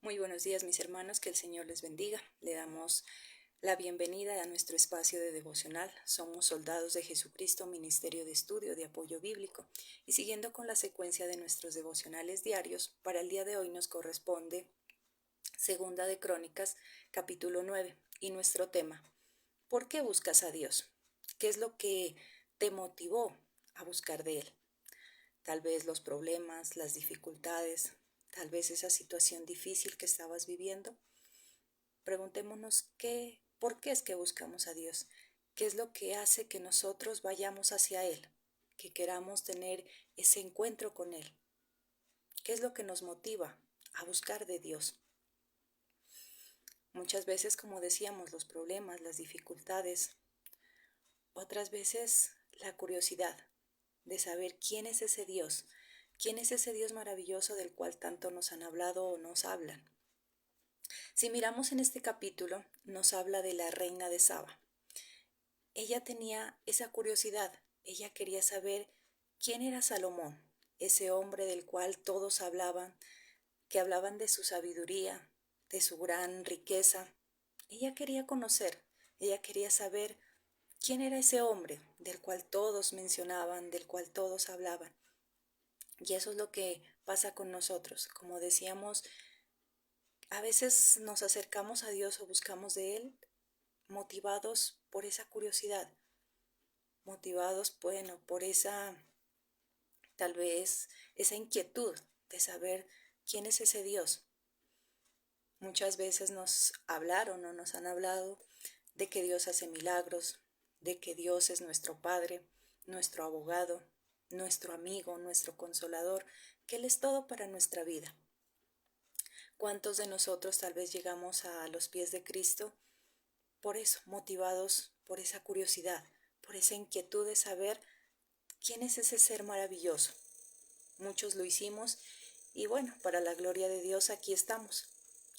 Muy buenos días, mis hermanos, que el Señor les bendiga. Le damos la bienvenida a nuestro espacio de devocional. Somos Soldados de Jesucristo, Ministerio de Estudio de Apoyo Bíblico. Y siguiendo con la secuencia de nuestros devocionales diarios, para el día de hoy nos corresponde Segunda de Crónicas, capítulo 9, y nuestro tema: ¿por qué buscas a Dios? ¿Qué es lo que te motivó a buscar de Él? Tal vez los problemas, las dificultades, tal vez esa situación difícil que estabas viviendo. Preguntémonos por qué es que buscamos a Dios, qué es lo que hace que nosotros vayamos hacia Él, que queramos tener ese encuentro con Él, qué es lo que nos motiva a buscar de Dios. Muchas veces, como decíamos, los problemas, las dificultades, otras veces la curiosidad de saber quién es ese Dios maravilloso del cual tanto nos han hablado o nos hablan. Si miramos en este capítulo, nos habla de la reina de Saba. Ella tenía esa curiosidad, ella quería saber quién era Salomón, ese hombre del cual todos hablaban, que hablaban de su sabiduría, de su gran riqueza. Ella quería conocer, ella quería saber quién era ese hombre del cual todos mencionaban, del cual todos hablaban. Y eso es lo que pasa con nosotros. Como decíamos, a veces nos acercamos a Dios o buscamos de Él motivados por esa curiosidad, motivados, bueno, por tal vez, esa inquietud de saber quién es ese Dios. Muchas veces nos hablaron o nos han hablado de que Dios hace milagros, de que Dios es nuestro Padre, nuestro abogado, nuestro amigo, nuestro consolador, que Él es todo para nuestra vida. ¿Cuántos de nosotros tal vez llegamos a los pies de Cristo por eso, motivados por esa curiosidad, por esa inquietud de saber quién es ese ser maravilloso? Muchos lo hicimos y bueno, para la gloria de Dios aquí estamos.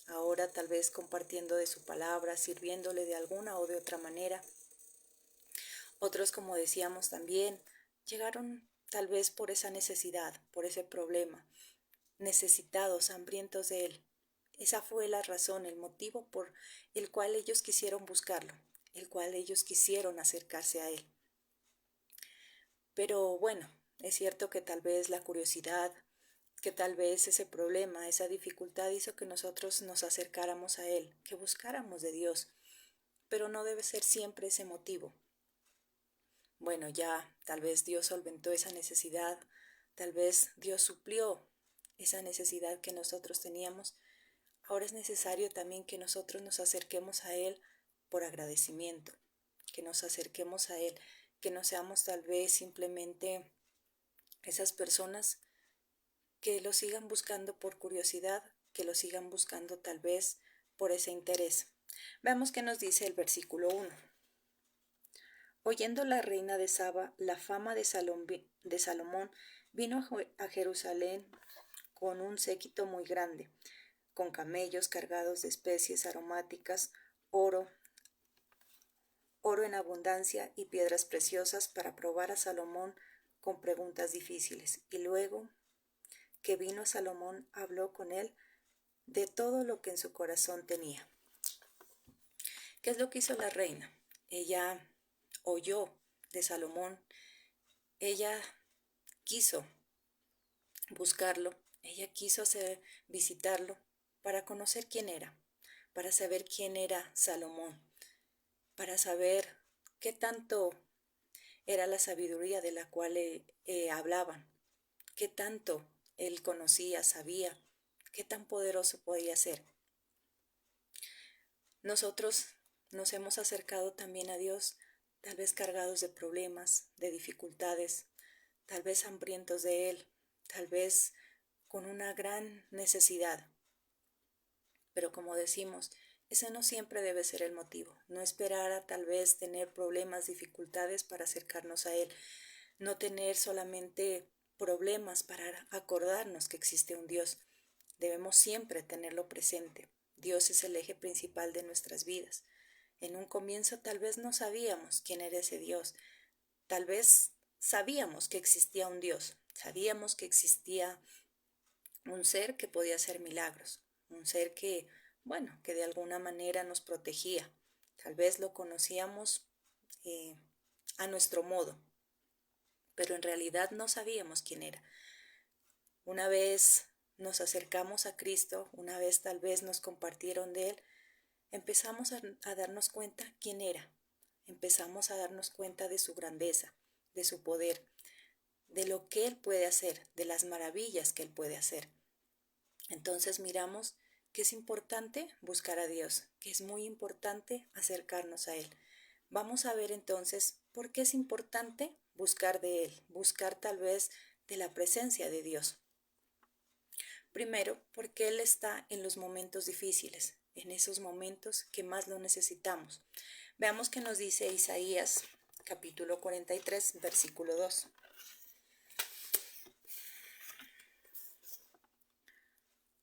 Ahora tal vez compartiendo de su palabra, sirviéndole de alguna o de otra manera. Otros, como decíamos también, llegaron tal vez por esa necesidad, por ese problema, necesitados, hambrientos de Él. Esa fue la razón, el motivo por el cual ellos quisieron buscarlo, el cual ellos quisieron acercarse a Él. Pero bueno, es cierto que tal vez la curiosidad, que tal vez ese problema, esa dificultad hizo que nosotros nos acercáramos a Él, que buscáramos de Dios, pero no debe ser siempre ese motivo. Bueno, ya tal vez Dios solventó esa necesidad, tal vez Dios suplió esa necesidad que nosotros teníamos. Ahora es necesario también que nosotros nos acerquemos a Él por agradecimiento, que nos acerquemos a Él, que no seamos tal vez simplemente esas personas que lo sigan buscando por curiosidad, que lo sigan buscando tal vez por ese interés. Veamos qué nos dice el versículo 1. Oyendo la reina de Saba la fama de Salomón, vino a Jerusalén con un séquito muy grande, con camellos cargados de especies aromáticas, oro en abundancia y piedras preciosas para probar a Salomón con preguntas difíciles. Y luego que vino Salomón, habló con él de todo lo que en su corazón tenía. ¿Qué es lo que hizo la reina? Ella oyó de Salomón, ella quiso buscarlo, ella quiso visitarlo para conocer quién era, para saber quién era Salomón, para saber qué tanto era la sabiduría de la cual hablaban, qué tanto él conocía, sabía, qué tan poderoso podía ser. Nosotros nos hemos acercado también a Dios, tal vez cargados de problemas, de dificultades, tal vez hambrientos de Él, tal vez con una gran necesidad. Pero como decimos, ese no siempre debe ser el motivo. No esperar a tal vez tener problemas, dificultades para acercarnos a Él. No tener solamente problemas para acordarnos que existe un Dios. Debemos siempre tenerlo presente. Dios es el eje principal de nuestras vidas. En un comienzo tal vez no sabíamos quién era ese Dios. Tal vez sabíamos que existía un Dios. Sabíamos que existía un ser que podía hacer milagros. un ser que, bueno, que de alguna manera nos protegía. Tal vez lo conocíamos a nuestro modo, pero en realidad no sabíamos quién era. Una vez nos acercamos a Cristo, una vez tal vez nos compartieron de Él, empezamos a darnos cuenta quién era, empezamos a darnos cuenta de su grandeza, de su poder, de lo que Él puede hacer, de las maravillas que Él puede hacer. Entonces miramos que es importante buscar a Dios, que es muy importante acercarnos a Él. Vamos a ver entonces por qué es importante buscar de Él, buscar tal vez de la presencia de Dios. Primero, porque Él está en los momentos difíciles, en esos momentos que más lo necesitamos. Veamos qué nos dice Isaías, capítulo 43, versículo 2.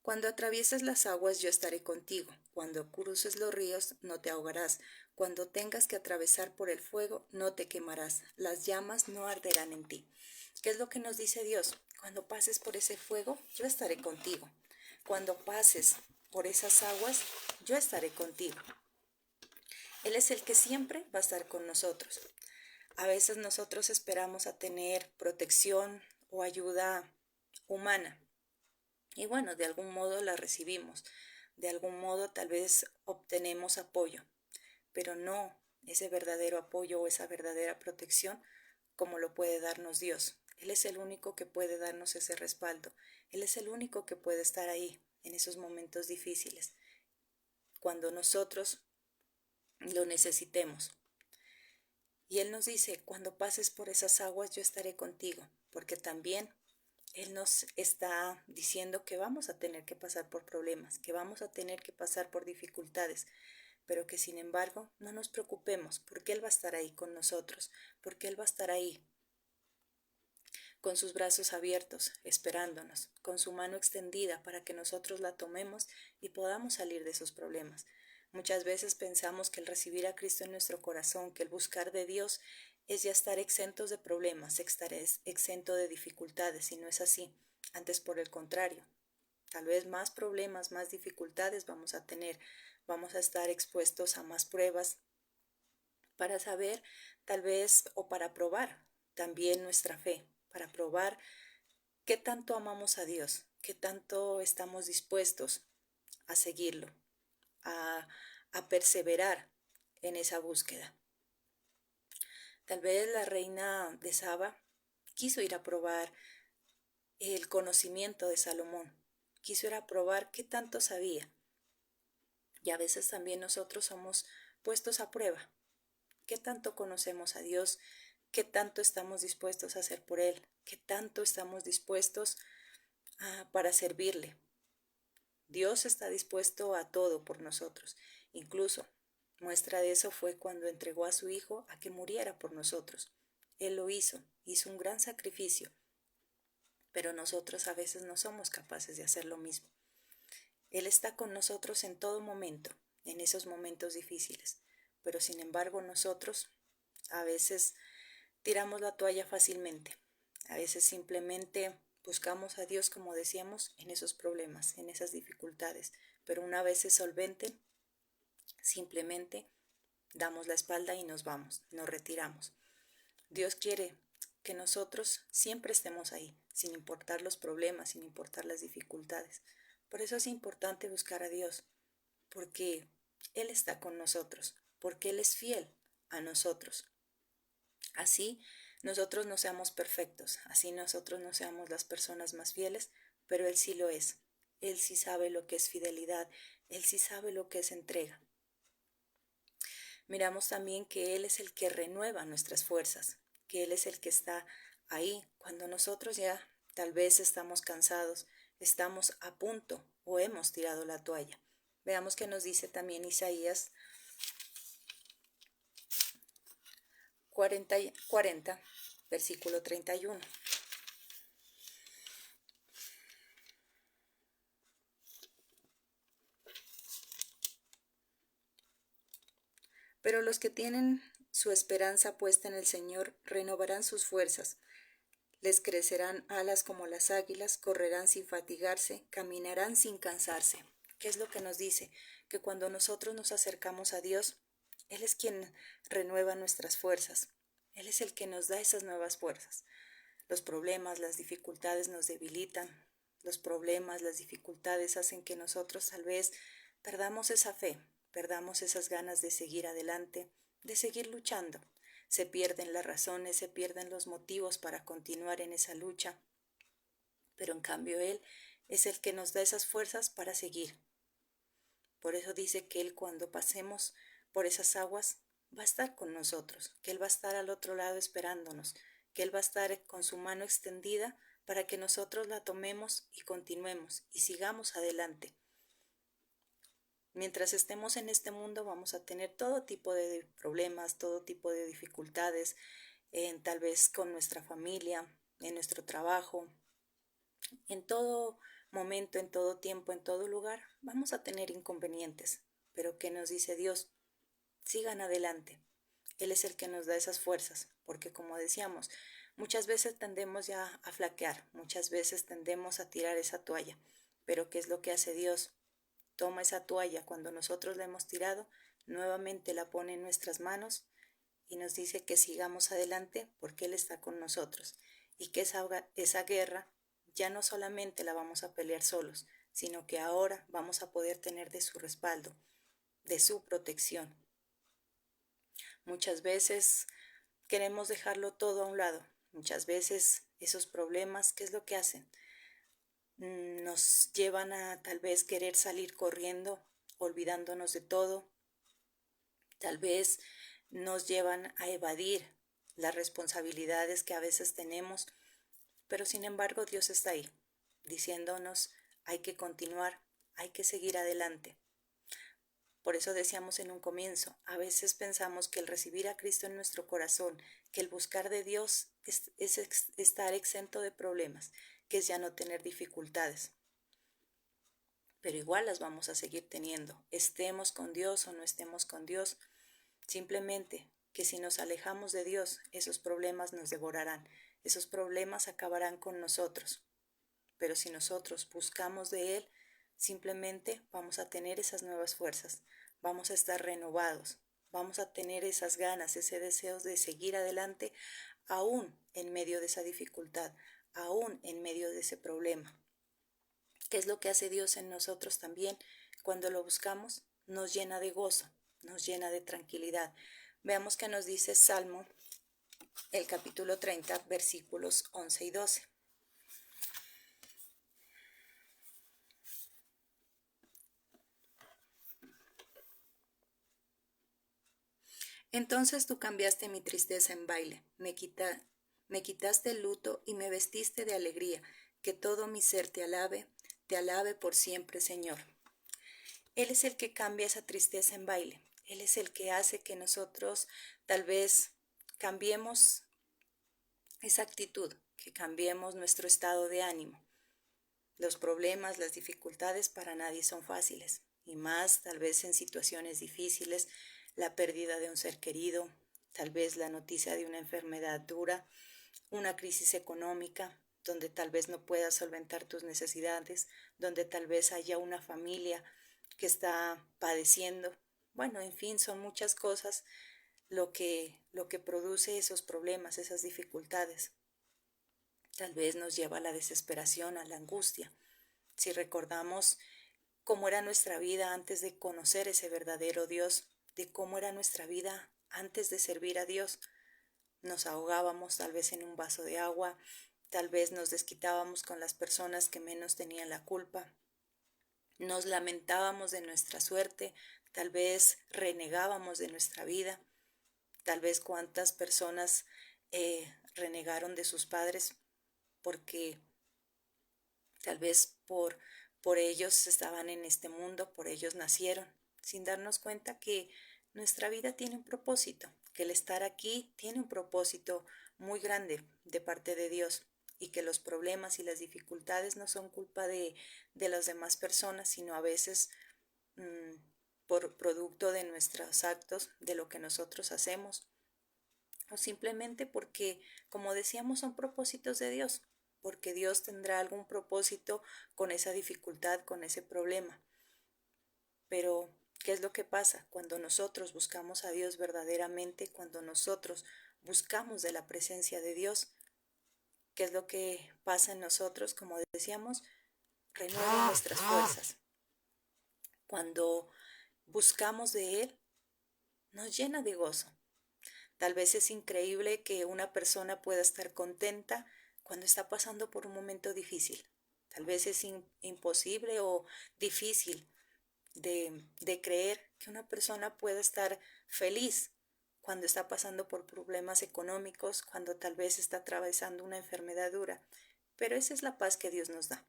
Cuando atravieses las aguas, yo estaré contigo. Cuando cruces los ríos, no te ahogarás. Cuando tengas que atravesar por el fuego, no te quemarás. Las llamas no arderán en ti. ¿Qué es lo que nos dice Dios? Cuando pases por ese fuego, yo estaré contigo. Cuando pases por esas aguas, yo estaré contigo. Él es el que siempre va a estar con nosotros. A veces nosotros esperamos a tener protección o ayuda humana. Y bueno, de algún modo la recibimos, de algún modo tal vez obtenemos apoyo, pero no ese verdadero apoyo o esa verdadera protección como lo puede darnos Dios. Él es el único que puede darnos ese respaldo. Él es el único que puede estar ahí en esos momentos difíciles, cuando nosotros lo necesitemos. Y Él nos dice, cuando pases por esas aguas yo estaré contigo, porque también Él nos está diciendo que vamos a tener que pasar por problemas, que vamos a tener que pasar por dificultades, pero que sin embargo no nos preocupemos, porque Él va a estar ahí con nosotros, porque Él va a estar ahí con sus brazos abiertos, esperándonos, con su mano extendida para que nosotros la tomemos y podamos salir de esos problemas. Muchas veces pensamos que el recibir a Cristo en nuestro corazón, que el buscar de Dios es ya estar exentos de problemas, estar exento de dificultades, y no es así. Antes, por el contrario, tal vez más problemas, más dificultades vamos a tener, vamos a estar expuestos a más pruebas para saber, tal vez, o para probar también nuestra fe, para probar qué tanto amamos a Dios, qué tanto estamos dispuestos a seguirlo, a, a perseverar en esa búsqueda. Tal vez la reina de Saba quiso ir a probar el conocimiento de Salomón, quiso ir a probar qué tanto sabía. Y a veces también nosotros somos puestos a prueba. ¿Qué tanto conocemos a Dios? ¿Qué tanto estamos dispuestos a hacer por Él? ¿Qué tanto estamos dispuestos para servirle? Dios está dispuesto a todo por nosotros. Incluso muestra de eso fue cuando entregó a su Hijo a que muriera por nosotros. Él lo hizo un gran sacrificio, pero nosotros a veces no somos capaces de hacer lo mismo. Él está con nosotros en todo momento, en esos momentos difíciles, pero sin embargo nosotros a veces tiramos la toalla fácilmente, a veces simplemente buscamos a Dios, como decíamos, en esos problemas, en esas dificultades, pero una vez se solventen, simplemente damos la espalda y nos vamos, nos retiramos. Dios quiere que nosotros siempre estemos ahí, sin importar los problemas, sin importar las dificultades. Por eso es importante buscar a Dios, porque Él está con nosotros, porque Él es fiel a nosotros. Así nosotros no seamos perfectos, así nosotros no seamos las personas más fieles, pero Él sí lo es. Él sí sabe lo que es fidelidad, Él sí sabe lo que es entrega. Miramos también que Él es el que renueva nuestras fuerzas, que Él es el que está ahí cuando nosotros ya tal vez estamos cansados, estamos a punto o hemos tirado la toalla. Veamos qué nos dice también Isaías 40, versículo 31. Pero los que tienen su esperanza puesta en el Señor renovarán sus fuerzas. Les crecerán alas como las águilas, correrán sin fatigarse, caminarán sin cansarse. ¿Qué es lo que nos dice? Que cuando nosotros nos acercamos a Dios, Él es quien renueva nuestras fuerzas. Él es el que nos da esas nuevas fuerzas. Los problemas, las dificultades nos debilitan. Los problemas, las dificultades hacen que nosotros tal vez perdamos esa fe, perdamos esas ganas de seguir adelante, de seguir luchando. Se pierden las razones, se pierden los motivos para continuar en esa lucha. Pero en cambio Él es el que nos da esas fuerzas para seguir. Por eso dice que Él, cuando pasemos por esas aguas, va a estar con nosotros, que Él va a estar al otro lado esperándonos, que Él va a estar con su mano extendida para que nosotros la tomemos y continuemos y sigamos adelante. Mientras estemos en este mundo vamos a tener todo tipo de problemas, todo tipo de dificultades, tal vez con nuestra familia, en nuestro trabajo, en todo momento, en todo tiempo, en todo lugar, vamos a tener inconvenientes. Pero ¿qué nos dice Dios? Sigan adelante. Él es el que nos da esas fuerzas, porque como decíamos, muchas veces tendemos ya a flaquear, muchas veces tendemos a tirar esa toalla. Pero ¿qué es lo que hace Dios? Toma esa toalla cuando nosotros la hemos tirado, nuevamente la pone en nuestras manos y nos dice que sigamos adelante porque Él está con nosotros y que esa guerra ya no solamente la vamos a pelear solos, sino que ahora vamos a poder tener de su respaldo, de su protección. Muchas veces queremos dejarlo todo a un lado. Muchas veces esos problemas, ¿qué es lo que hacen? Nos llevan a tal vez querer salir corriendo, olvidándonos de todo. Tal vez nos llevan a evadir las responsabilidades que a veces tenemos, pero sin embargo Dios está ahí, diciéndonos hay que continuar, hay que seguir adelante. Por eso decíamos en un comienzo, a veces pensamos que el recibir a Cristo en nuestro corazón, que el buscar de Dios es estar exento de problemas, que es ya no tener dificultades. Pero igual las vamos a seguir teniendo, estemos con Dios o no estemos con Dios. Simplemente que si nos alejamos de Dios, esos problemas nos devorarán, esos problemas acabarán con nosotros. Pero si nosotros buscamos de Él, simplemente vamos a tener esas nuevas fuerzas, vamos a estar renovados, vamos a tener esas ganas, ese deseo de seguir adelante, aún en medio de esa dificultad, aún en medio de ese problema. ¿Qué es lo que hace Dios en nosotros también? Cuando lo buscamos, nos llena de gozo, nos llena de tranquilidad. Veamos qué nos dice Salmo, el capítulo 30, versículos 11 y 12. Entonces tú cambiaste mi tristeza en baile, me quitaste el luto y me vestiste de alegría, que todo mi ser te alabe por siempre, Señor. Él es el que cambia esa tristeza en baile, Él es el que hace que nosotros tal vez cambiemos esa actitud, que cambiemos nuestro estado de ánimo. Los problemas, las dificultades para nadie son fáciles, y más tal vez en situaciones difíciles, la pérdida de un ser querido, tal vez la noticia de una enfermedad dura, una crisis económica, donde tal vez no puedas solventar tus necesidades, donde tal vez haya una familia que está padeciendo. Bueno, en fin, son muchas cosas lo que produce esos problemas, esas dificultades. Tal vez nos lleva a la desesperación, a la angustia. Si recordamos cómo era nuestra vida antes de conocer ese verdadero Dios, de cómo era nuestra vida antes de servir a Dios, nos ahogábamos tal vez en un vaso de agua, tal vez nos desquitábamos con las personas que menos tenían la culpa, nos lamentábamos de nuestra suerte, tal vez renegábamos de nuestra vida, tal vez cuántas personas renegaron de sus padres porque tal vez por ellos estaban en este mundo, por ellos nacieron, sin darnos cuenta que nuestra vida tiene un propósito, que el estar aquí tiene un propósito muy grande de parte de Dios y que los problemas y las dificultades no son culpa de las demás personas, sino a veces por producto de nuestros actos, de lo que nosotros hacemos, o simplemente porque, como decíamos, son propósitos de Dios, porque Dios tendrá algún propósito con esa dificultad, con ese problema. Pero, ¿qué es lo que pasa? Cuando nosotros buscamos a Dios verdaderamente, cuando nosotros buscamos de la presencia de Dios, ¿qué es lo que pasa en nosotros? Como decíamos, renueva nuestras fuerzas. Cuando buscamos de Él, nos llena de gozo. Tal vez es increíble que una persona pueda estar contenta cuando está pasando por un momento difícil. Tal vez es imposible o difícil de creer que una persona pueda estar feliz cuando está pasando por problemas económicos, cuando tal vez está atravesando una enfermedad dura. Pero esa es la paz que Dios nos da.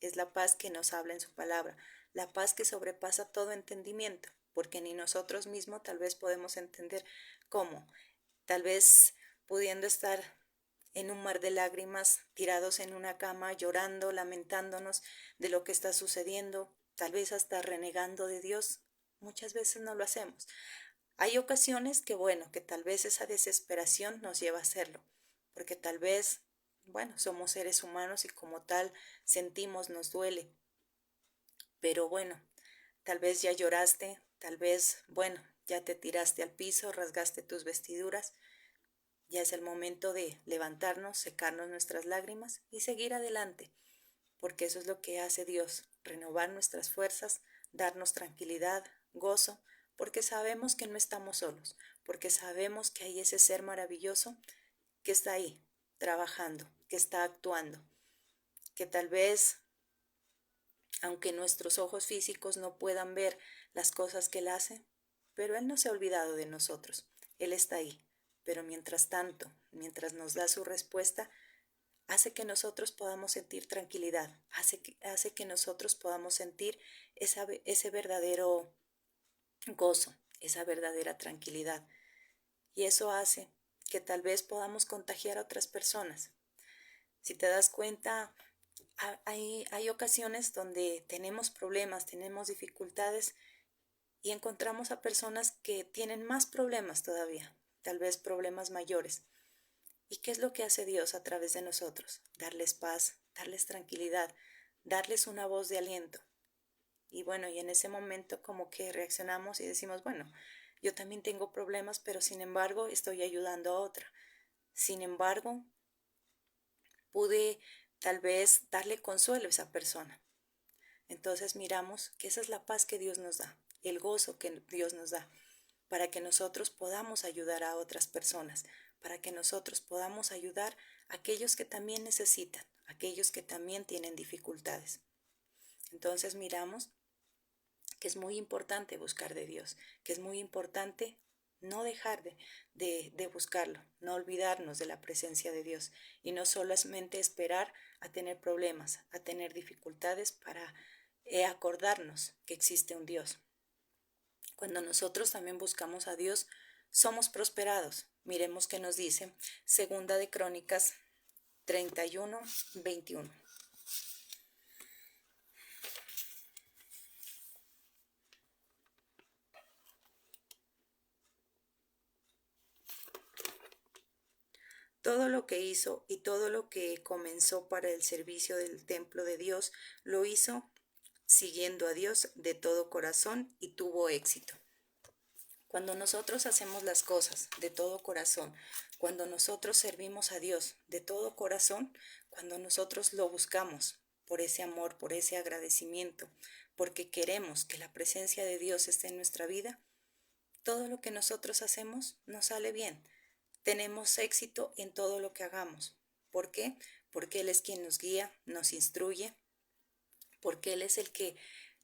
Es la paz que nos habla en su palabra, la paz que sobrepasa todo entendimiento, porque ni nosotros mismos tal vez podemos entender cómo. Tal vez pudiendo estar en un mar de lágrimas, tirados en una cama, llorando, lamentándonos de lo que está sucediendo, tal vez hasta renegando de Dios. Muchas veces no lo hacemos. Hay ocasiones que, bueno, que tal vez esa desesperación nos lleva a hacerlo, porque tal vez, bueno, somos seres humanos y como tal sentimos, nos duele. Pero bueno, tal vez ya lloraste, tal vez, bueno, ya te tiraste al piso, rasgaste tus vestiduras. Ya es el momento de levantarnos, secarnos nuestras lágrimas y seguir adelante, porque eso es lo que hace Dios, renovar nuestras fuerzas, darnos tranquilidad, gozo, porque sabemos que no estamos solos, porque sabemos que hay ese ser maravilloso que está ahí, trabajando, que está actuando, que tal vez, aunque nuestros ojos físicos no puedan ver las cosas que Él hace, pero Él no se ha olvidado de nosotros, Él está ahí. Pero mientras tanto, mientras nos da su respuesta, hace que nosotros podamos sentir tranquilidad, hace que nosotros podamos sentir ese verdadero gozo, esa verdadera tranquilidad. Y eso hace que tal vez podamos contagiar a otras personas. Si te das cuenta, hay ocasiones donde tenemos problemas, tenemos dificultades y encontramos a personas que tienen más problemas todavía, tal vez problemas mayores. ¿Y qué es lo que hace Dios a través de nosotros? Darles paz, darles tranquilidad, darles una voz de aliento. Y bueno, y en ese momento como que reaccionamos y decimos, bueno, yo también tengo problemas, pero sin embargo estoy ayudando a otra. Sin embargo, pude tal vez darle consuelo a esa persona. Entonces miramos que esa es la paz que Dios nos da, el gozo que Dios nos da, para que nosotros podamos ayudar a otras personas, para que nosotros podamos ayudar a aquellos que también necesitan, aquellos que también tienen dificultades. Entonces miramos que es muy importante buscar de Dios, que es muy importante no dejar de buscarlo, no olvidarnos de la presencia de Dios y no solamente esperar a tener problemas, a tener dificultades para acordarnos que existe un Dios. Cuando nosotros también buscamos a Dios, somos prosperados. Miremos qué nos dice Segunda de Crónicas 31:21. Todo lo que hizo y todo lo que comenzó para el servicio del templo de Dios, lo hizo siguiendo a Dios de todo corazón y tuvo éxito. Cuando nosotros hacemos las cosas de todo corazón, cuando nosotros servimos a Dios de todo corazón, cuando nosotros lo buscamos por ese amor, por ese agradecimiento, porque queremos que la presencia de Dios esté en nuestra vida, todo lo que nosotros hacemos nos sale bien. Tenemos éxito en todo lo que hagamos. ¿Por qué? Porque Él es quien nos guía, nos instruye, porque Él es el que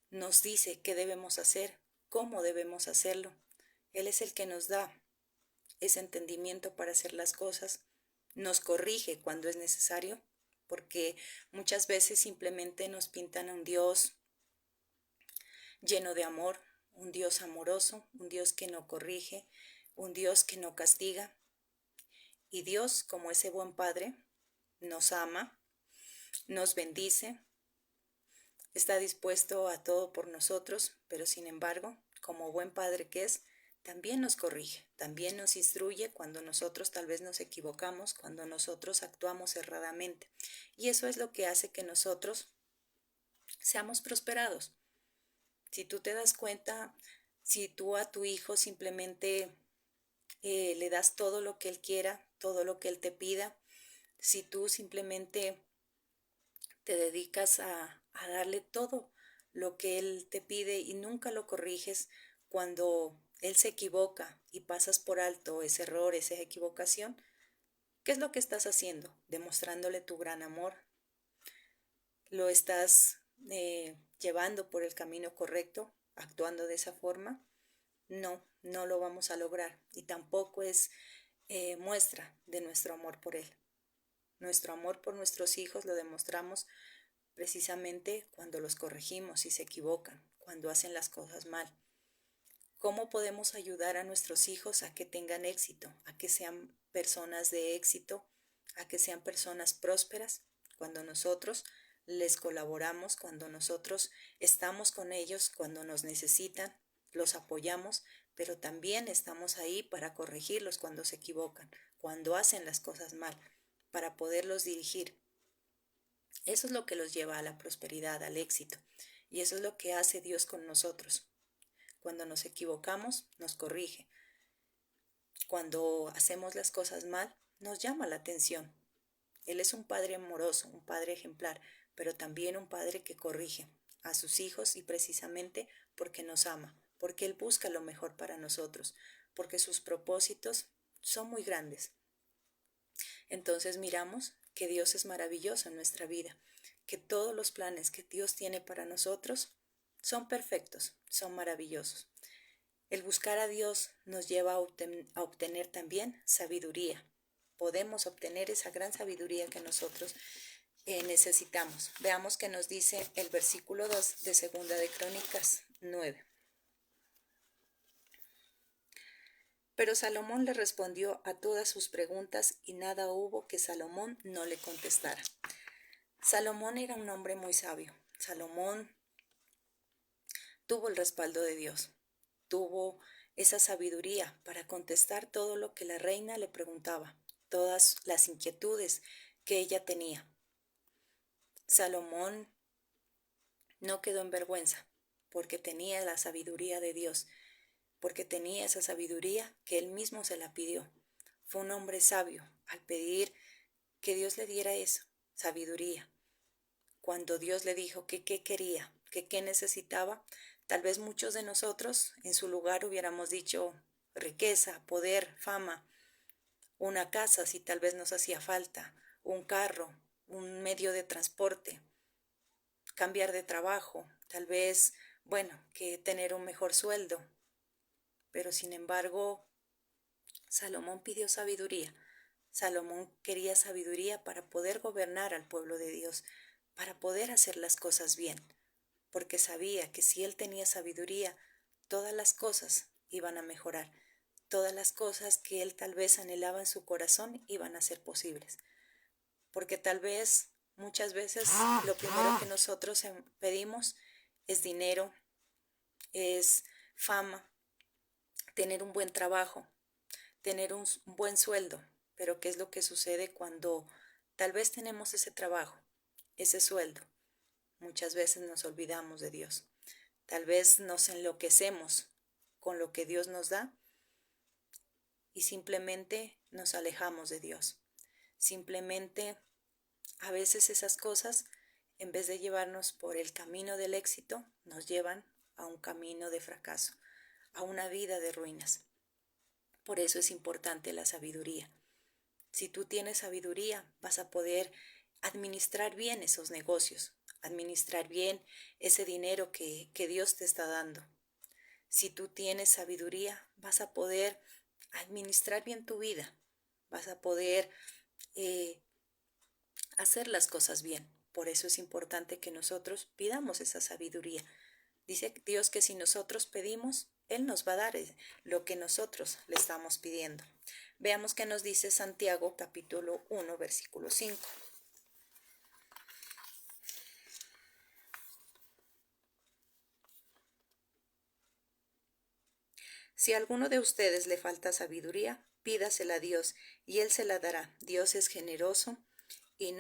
nos dice qué debemos hacer, cómo debemos hacerlo. Él es el que nos da ese entendimiento para hacer las cosas, nos corrige cuando es necesario, porque muchas veces simplemente nos pintan a un Dios lleno de amor, un Dios amoroso, un Dios que no corrige, un Dios que no castiga. Y Dios, como ese buen Padre, nos ama, nos bendice, está dispuesto a todo por nosotros, pero sin embargo, como buen Padre que es, también nos corrige, también nos instruye cuando nosotros tal vez nos equivocamos, cuando nosotros actuamos erradamente. Y eso es lo que hace que nosotros seamos prosperados. Si tú te das cuenta, si tú a tu hijo simplemente le das todo lo que él quiera, todo lo que él te pida, si tú simplemente te dedicas a darle todo lo que él te pide y nunca lo corriges cuando él se equivoca y pasas por alto ese error, esa equivocación, ¿qué es lo que estás haciendo? Demostrándole tu gran amor. ¿Lo estás llevando por el camino correcto, actuando de esa forma? No, no lo vamos a lograr y tampoco es muestra de nuestro amor por él. Nuestro amor por nuestros hijos lo demostramos precisamente cuando los corregimos y se equivocan, cuando hacen las cosas mal. ¿Cómo podemos ayudar a nuestros hijos a que tengan éxito, a que sean personas de éxito, a que sean personas prósperas? Cuando nosotros les colaboramos, cuando nosotros estamos con ellos, cuando nos necesitan, los apoyamos, pero también estamos ahí para corregirlos cuando se equivocan, cuando hacen las cosas mal, para poderlos dirigir. Eso es lo que los lleva a la prosperidad, al éxito. Y eso es lo que hace Dios con nosotros. Cuando nos equivocamos, nos corrige. Cuando hacemos las cosas mal, nos llama la atención. Él es un padre amoroso, un padre ejemplar, pero también un padre que corrige a sus hijos y precisamente porque nos ama, porque Él busca lo mejor para nosotros, porque sus propósitos son muy grandes. Entonces miramos que Dios es maravilloso en nuestra vida, que todos los planes que Dios tiene para nosotros son perfectos, son maravillosos. El buscar a Dios nos lleva a obtener también sabiduría. Podemos obtener esa gran sabiduría que nosotros necesitamos. Veamos qué nos dice el versículo 2 de Segunda de Crónicas 9. Pero Salomón le respondió a todas sus preguntas y nada hubo que Salomón no le contestara. Salomón era un hombre muy sabio. Salomón tuvo el respaldo de Dios, tuvo esa sabiduría para contestar todo lo que la reina le preguntaba, todas las inquietudes que ella tenía. Salomón no quedó en vergüenza porque tenía la sabiduría de Dios, porque tenía esa sabiduría que él mismo se la pidió. Fue un hombre sabio al pedir que Dios le diera eso, sabiduría. Cuando Dios le dijo que qué quería, que qué necesitaba, tal vez muchos de nosotros en su lugar hubiéramos dicho riqueza, poder, fama, una casa si tal vez nos hacía falta, un carro, un medio de transporte, cambiar de trabajo, tal vez, bueno, que tener un mejor sueldo. Pero sin embargo, Salomón pidió sabiduría. Salomón quería sabiduría para poder gobernar al pueblo de Dios, para poder hacer las cosas bien, porque sabía que si él tenía sabiduría, todas las cosas iban a mejorar, todas las cosas que él tal vez anhelaba en su corazón iban a ser posibles. Porque tal vez, muchas veces, lo primero que nosotros pedimos es dinero, es fama, tener un buen trabajo, tener un buen sueldo. Pero ¿qué es lo que sucede cuando tal vez tenemos ese trabajo, ese sueldo? Muchas veces nos olvidamos de Dios. Tal vez nos enloquecemos con lo que Dios nos da y simplemente nos alejamos de Dios. Simplemente a veces esas cosas, en vez de llevarnos por el camino del éxito, nos llevan a un camino de fracaso, a una vida de ruinas. Por eso es importante la sabiduría. Si tú tienes sabiduría, vas a poder administrar bien esos negocios, administrar bien ese dinero que Dios te está dando. Si tú tienes sabiduría, vas a poder administrar bien tu vida, vas a poder hacer las cosas bien. Por eso es importante que nosotros pidamos esa sabiduría. Dice Dios que si nosotros pedimos, Él nos va a dar lo que nosotros le estamos pidiendo. Veamos qué nos dice Santiago capítulo 1, versículo 5. Si a alguno de ustedes le falta sabiduría, pídasela a Dios y Él se la dará. Dios es generoso y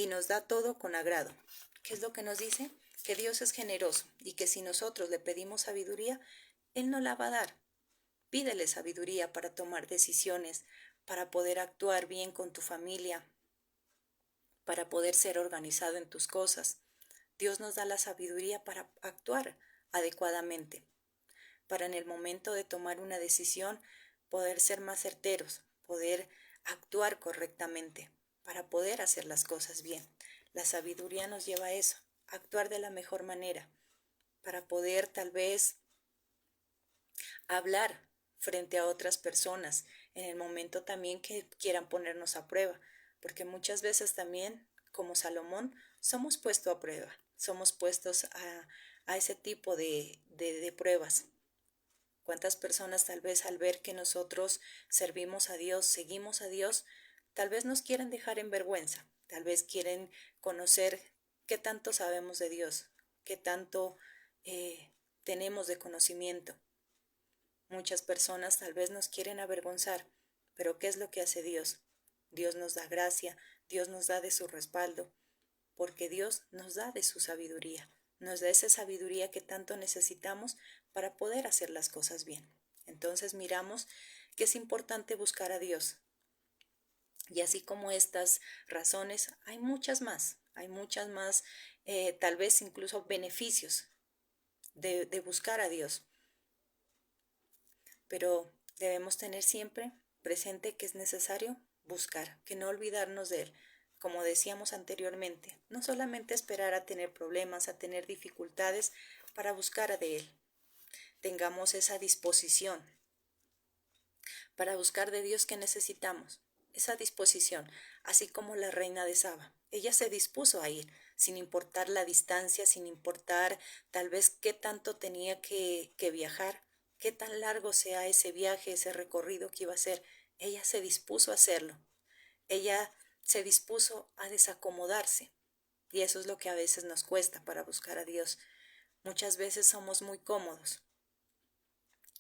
nos da todo con agrado. ¿Qué es lo que nos dice? que Dios es generoso y que si nosotros le pedimos sabiduría, Él nos la va a dar. Pídele sabiduría para tomar decisiones, para poder actuar bien con tu familia, para poder ser organizado en tus cosas. Dios nos da la sabiduría para actuar adecuadamente, para en el momento de tomar una decisión poder ser más certeros, poder actuar correctamente, para poder hacer las cosas bien. La sabiduría nos lleva a eso, a actuar de la mejor manera, para poder tal vez hablar frente a otras personas en el momento también que quieran ponernos a prueba, porque muchas veces también, como Salomón, somos puestos a prueba, somos puestos a ese tipo de pruebas. ¿Cuántas personas tal vez al ver que nosotros servimos a Dios, seguimos a Dios, tal vez nos quieren dejar en vergüenza, tal vez quieren conocer qué tanto sabemos de Dios, qué tanto tenemos de conocimiento? Muchas personas tal vez nos quieren avergonzar, pero ¿qué es lo que hace Dios? Dios nos da gracia, Dios nos da de su respaldo, porque Dios nos da de su sabiduría, nos da esa sabiduría que tanto necesitamos para poder hacer las cosas bien. Entonces miramos que es importante buscar a Dios. Y así como estas razones, hay muchas más, tal vez incluso beneficios de buscar a Dios. Pero debemos tener siempre presente que es necesario buscar, que no olvidarnos de Él. Como decíamos anteriormente, no solamente esperar a tener problemas, a tener dificultades para buscar de Él. Tengamos esa disposición para buscar de Dios que necesitamos, esa disposición, así como la reina de Saba. Ella se dispuso a ir, sin importar la distancia, sin importar tal vez qué tanto tenía que viajar, qué tan largo sea ese viaje, ese recorrido que iba a hacer. Ella se dispuso a hacerlo. Ella se dispuso a desacomodarse. Y eso es lo que a veces nos cuesta para buscar a Dios. Muchas veces somos muy cómodos.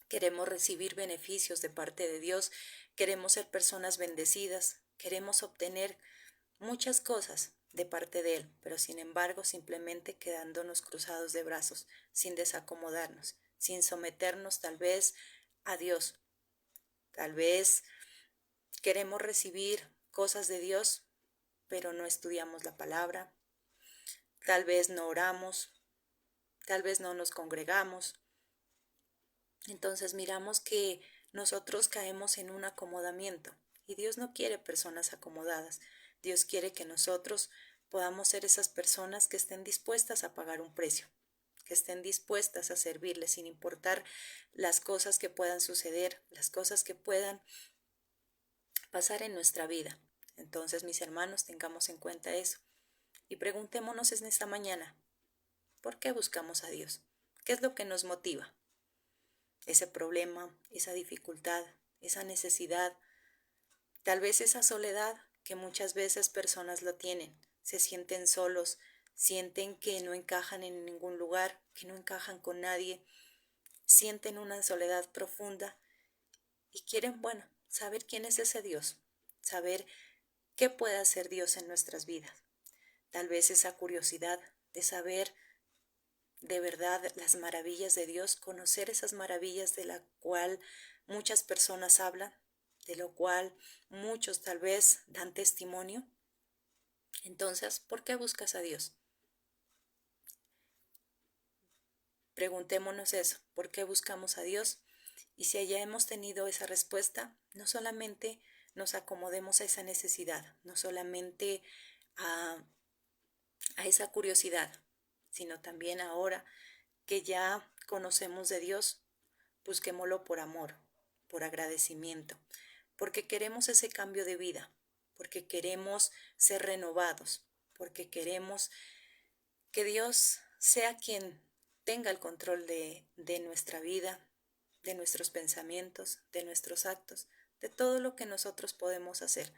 Queremos recibir beneficios de parte de Dios, queremos ser personas bendecidas, queremos obtener muchas cosas de parte de Él, pero sin embargo simplemente quedándonos cruzados de brazos, sin desacomodarnos, sin someternos tal vez a Dios. Tal vez queremos recibir cosas de Dios, pero no estudiamos la palabra, tal vez no oramos, tal vez no nos congregamos. Entonces miramos que nosotros caemos en un acomodamiento y Dios no quiere personas acomodadas. Dios quiere que nosotros podamos ser esas personas que estén dispuestas a pagar un precio, que estén dispuestas a servirle sin importar las cosas que puedan suceder, las cosas que puedan pasar en nuestra vida. Entonces, mis hermanos, tengamos en cuenta eso y preguntémonos en esta mañana, ¿por qué buscamos a Dios? ¿Qué es lo que nos motiva? Ese problema, esa dificultad, esa necesidad, tal vez esa soledad que muchas veces personas lo tienen, se sienten solos, sienten que no encajan en ningún lugar, que no encajan con nadie, sienten una soledad profunda y quieren, bueno, saber quién es ese Dios, saber qué puede hacer Dios en nuestras vidas. Tal vez esa curiosidad de saber de verdad las maravillas de Dios, conocer esas maravillas de la cual muchas personas hablan, de lo cual muchos tal vez dan testimonio. Entonces, ¿por qué buscas a Dios? Preguntémonos eso, ¿por qué buscamos a Dios? Y si ya hemos tenido esa respuesta, no solamente nos acomodemos a esa necesidad, no solamente a esa curiosidad, sino también ahora que ya conocemos de Dios, busquémoslo por amor, por agradecimiento, porque queremos ese cambio de vida, porque queremos ser renovados, porque queremos que Dios sea quien tenga el control de nuestra vida, de nuestros pensamientos, de nuestros actos, de todo lo que nosotros podemos hacer.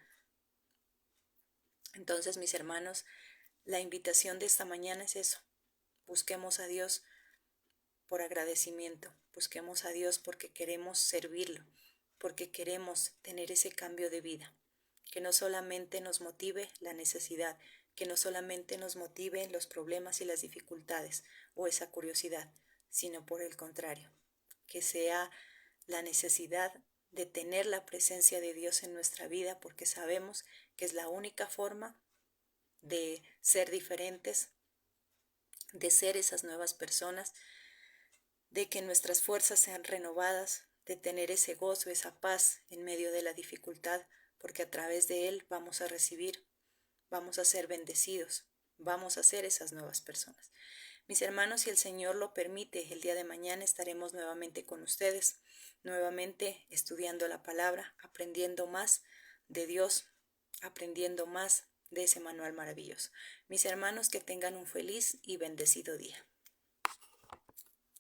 Entonces, mis hermanos, la invitación de esta mañana es eso. Busquemos a Dios por agradecimiento, busquemos a Dios porque queremos servirlo, porque queremos tener ese cambio de vida, que no solamente nos motive la necesidad, que no solamente nos motive los problemas y las dificultades o esa curiosidad, sino por el contrario, que sea la necesidad de tener la presencia de Dios en nuestra vida, porque sabemos que es la única forma de ser diferentes, de ser esas nuevas personas, de que nuestras fuerzas sean renovadas, de tener ese gozo, esa paz en medio de la dificultad, porque a través de Él vamos a recibir, vamos a ser bendecidos, vamos a ser esas nuevas personas. Mis hermanos, si el Señor lo permite, el día de mañana estaremos nuevamente con ustedes, nuevamente estudiando la palabra, aprendiendo más de Dios, aprendiendo más de ese manual maravilloso. Mis hermanos, que tengan un feliz y bendecido día.